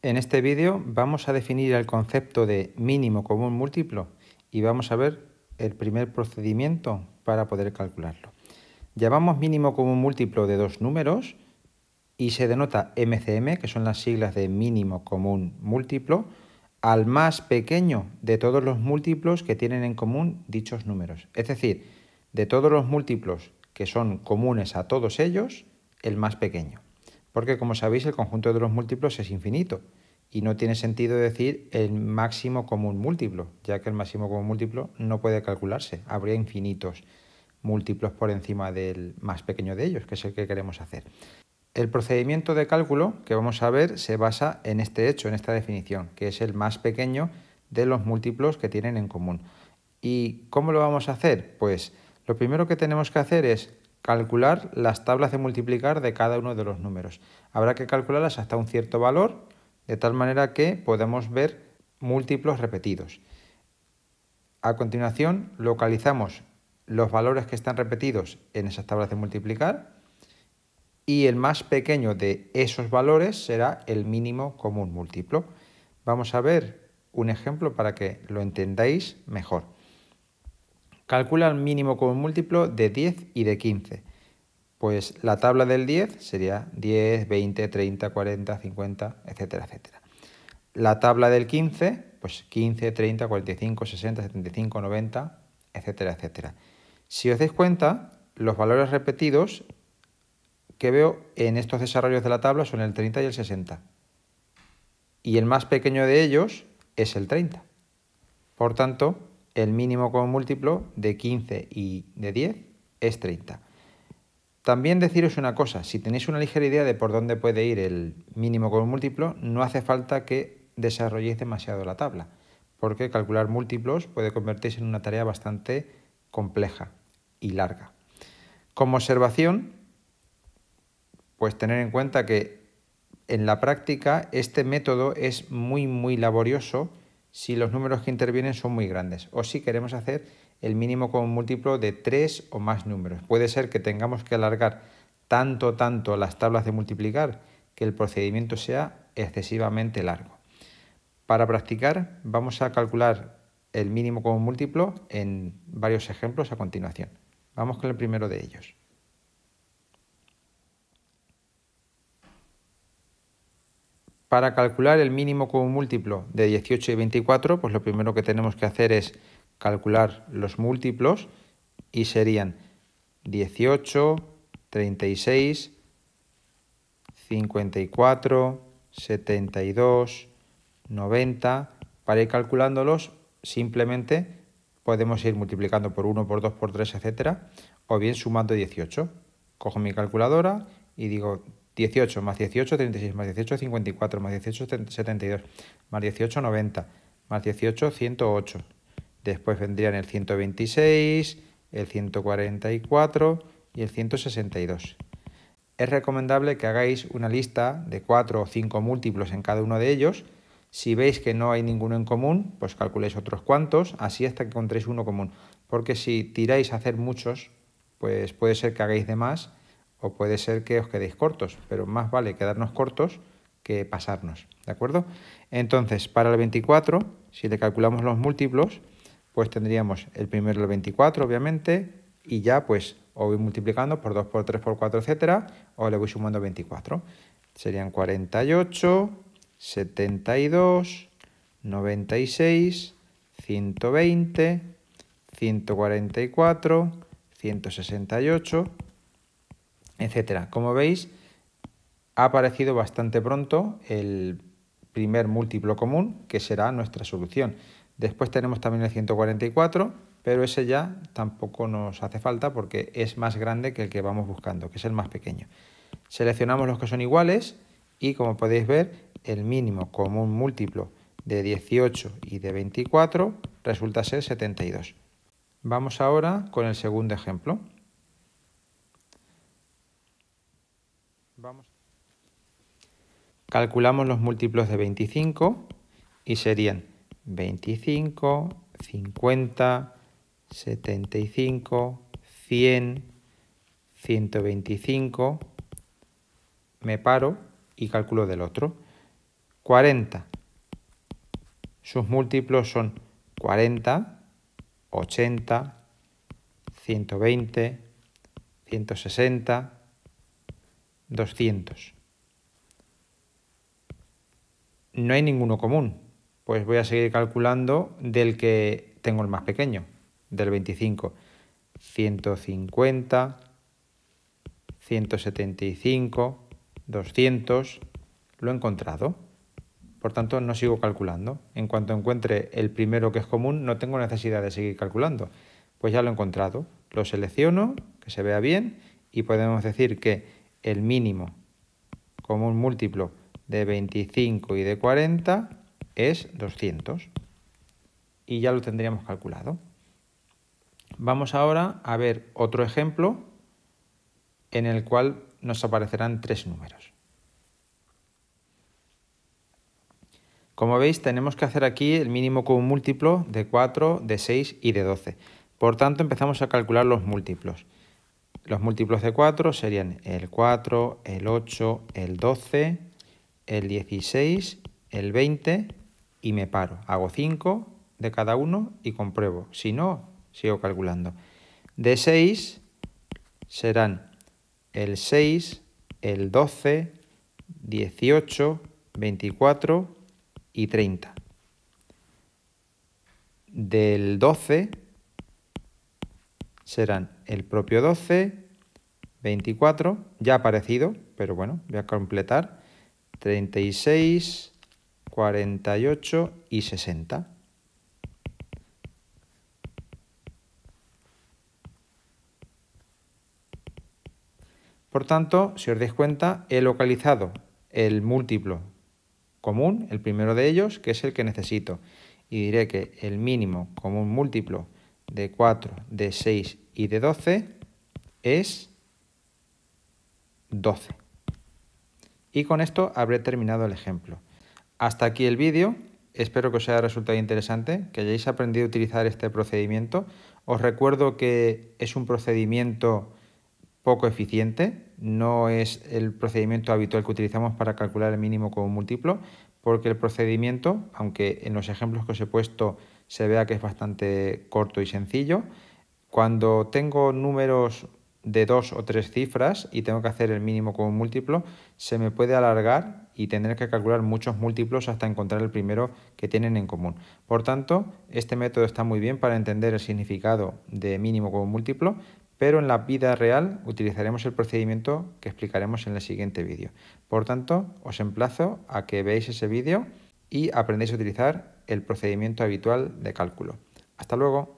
En este vídeo vamos a definir el concepto de mínimo común múltiplo y vamos a ver el primer procedimiento para poder calcularlo. Llamamos mínimo común múltiplo de dos números y se denota MCM, que son las siglas de mínimo común múltiplo, al más pequeño de todos los múltiplos que tienen en común dichos números. Es decir, de todos los múltiplos que son comunes a todos ellos, el más pequeño. Porque, como sabéis, el conjunto de los múltiplos es infinito y no tiene sentido decir el máximo común múltiplo, ya que el máximo común múltiplo no puede calcularse. Habría infinitos múltiplos por encima del más pequeño de ellos, que es el que queremos hacer. El procedimiento de cálculo que vamos a ver se basa en este hecho, en esta definición, que es el más pequeño de los múltiplos que tienen en común. ¿Y cómo lo vamos a hacer? Pues lo primero que tenemos que hacer es calcular las tablas de multiplicar de cada uno de los números. Habrá que calcularlas hasta un cierto valor, de tal manera que podamos ver múltiplos repetidos. A continuación, localizamos los valores que están repetidos en esas tablas de multiplicar y el más pequeño de esos valores será el mínimo común múltiplo. Vamos a ver un ejemplo para que lo entendáis mejor. Calcula el mínimo común múltiplo de 10 y de 15. Pues la tabla del 10 sería 10, 20, 30, 40, 50, etcétera, etcétera. La tabla del 15, pues 15, 30, 45, 60, 75, 90, etcétera, etcétera. Si os dais cuenta, los valores repetidos que veo en estos desarrollos de la tabla son el 30 y el 60. Y el más pequeño de ellos es el 30. Por tanto, el mínimo común múltiplo de 15 y de 10 es 30. También deciros una cosa, si tenéis una ligera idea de por dónde puede ir el mínimo común múltiplo, no hace falta que desarrolléis demasiado la tabla, porque calcular múltiplos puede convertirse en una tarea bastante compleja y larga. Como observación, pues tener en cuenta que en la práctica este método es muy laborioso si los números que intervienen son muy grandes o si queremos hacer el mínimo común múltiplo de 3 o más números. Puede ser que tengamos que alargar tanto las tablas de multiplicar que el procedimiento sea excesivamente largo. Para practicar vamos a calcular el mínimo común múltiplo en varios ejemplos a continuación. Vamos con el primero de ellos. Para calcular el mínimo común múltiplo de 18 y 24, pues lo primero que tenemos que hacer es calcular los múltiplos y serían 18, 36, 54, 72, 90. Para ir calculándolos simplemente podemos ir multiplicando por 1, por 2, por 3, etcétera, o bien sumando 18. Cojo mi calculadora y digo 18 más 18, 36, más 18, 54, más 18, 72, más 18, 90, más 18, 108. Después vendrían el 126, el 144 y el 162. Es recomendable que hagáis una lista de 4 o 5 múltiplos en cada uno de ellos. Si veis que no hay ninguno en común, pues calculéis otros cuantos, así hasta que encontréis uno común. Porque si tiráis a hacer muchos, pues puede ser que hagáis de más o puede ser que os quedéis cortos, pero más vale quedarnos cortos que pasarnos, ¿de acuerdo? Entonces, para el 24, si le calculamos los múltiplos, pues tendríamos el primero el 24, obviamente, y ya pues o voy multiplicando por 2, por 3, por 4, etcétera, o le voy sumando 24. Serían 48, 72, 96, 120, 144, 168, etcétera. Como veis, ha aparecido bastante pronto el primer múltiplo común, que será nuestra solución. Después tenemos también el 144, pero ese ya tampoco nos hace falta porque es más grande que el que vamos buscando, que es el más pequeño. Seleccionamos los que son iguales y, como podéis ver, el mínimo común múltiplo de 18 y de 24 resulta ser 72. Vamos ahora con el segundo ejemplo. Calculamos los múltiplos de 25 y serían 25, 50, 75, 100, 125. Me paro y calculo del otro. 40. Sus múltiplos son 40, 80, 120, 160, 200. No hay ninguno común, pues voy a seguir calculando del que tengo el más pequeño, del 25. 150, 175, 200, lo he encontrado. Por tanto, no sigo calculando. En cuanto encuentre el primero que es común, no tengo necesidad de seguir calculando. Pues ya lo he encontrado. Lo selecciono, que se vea bien, y podemos decir que el mínimo común múltiplo de 25 y de 40 es 200. Y ya lo tendríamos calculado. Vamos ahora a ver otro ejemplo en el cual nos aparecerán tres números. Como veis, tenemos que hacer aquí el mínimo común múltiplo de 4, de 6 y de 12. Por tanto, empezamos a calcular los múltiplos. Los múltiplos de 4 serían el 4, el 8, el 12, el 16, el 20 y me paro. Hago 5 de cada uno y compruebo. Si no, sigo calculando. De 6 serán el 6, el 12, 18, 24 y 30. Del 12 serán el propio 12, 24, ya ha aparecido, pero bueno, voy a completar, 36, 48 y 60. Por tanto, si os dais cuenta, he localizado el múltiplo común, el primero de ellos, que es el que necesito. Y diré que el mínimo común múltiplo de 4, de 6 y de 12 es 12. Y con esto habré terminado el ejemplo. Hasta aquí el vídeo. Espero que os haya resultado interesante, que hayáis aprendido a utilizar este procedimiento. Os recuerdo que es un procedimiento poco eficiente, no es el procedimiento habitual que utilizamos para calcular el mínimo común múltiplo, porque el procedimiento, aunque en los ejemplos que os he puesto se vea que es bastante corto y sencillo, cuando tengo números de 2 o 3 cifras y tengo que hacer el mínimo común múltiplo, se me puede alargar y tener que calcular muchos múltiplos hasta encontrar el primero que tienen en común. Por tanto, este método está muy bien para entender el significado de mínimo común múltiplo, pero en la vida real utilizaremos el procedimiento que explicaremos en el siguiente vídeo. Por tanto, os emplazo a que veáis ese vídeo y aprendáis a utilizar el procedimiento habitual de cálculo. Hasta luego.